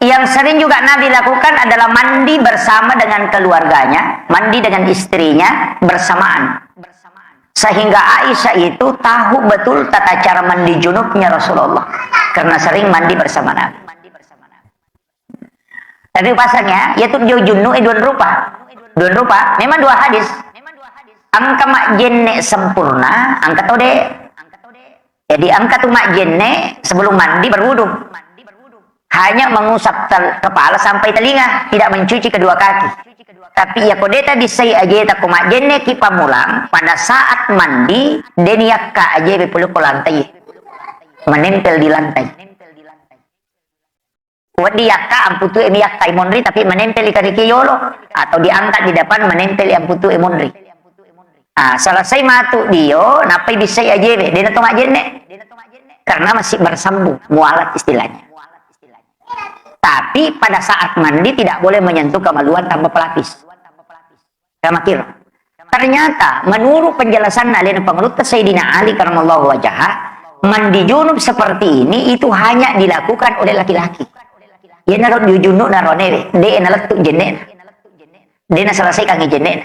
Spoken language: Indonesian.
yang sering juga Nabi lakukan adalah mandi bersama dengan keluarganya, mandi dengan istrinya bersamaan. Sehingga Aisyah itu tahu betul tata cara mandi junubnya Rasulullah, karena sering mandi bersama Nabi. Tapi pasangnya, yaitu dia junub dua rupa, memang dua hadis. Angka mak jenne sempurna, angka tode. Jadi angka tu mak jenne sebelum mandi berwudu. Hanya mengusap kepala sampai telinga, tidak mencuci kedua kaki. Tapi ya kodeta disai aja tak kumak jenne ki pamulang pada saat mandi deniak ka aja bepuluh ke lantai, menempel di lantai. Wadi yakka amputu emiyak ka imonri tapi menempel di kaki yolo atau diangkat di depan menempel di amputu imonri. Selesai matu dio napai disai aja be dena to mak jenne karena masih bersambung mualat istilahnya. Tapi pada saat mandi tidak boleh menyentuh kemaluan tanpa pelapis. Kamakir. Ternyata menurut penjelasan alina pengelut Sayyidina Ali karamallahu wajhah, mandi junub seperti ini itu hanya dilakukan oleh laki-laki. Ya narot junub narone, de nalat tu jenne. De na selesai kang jenne.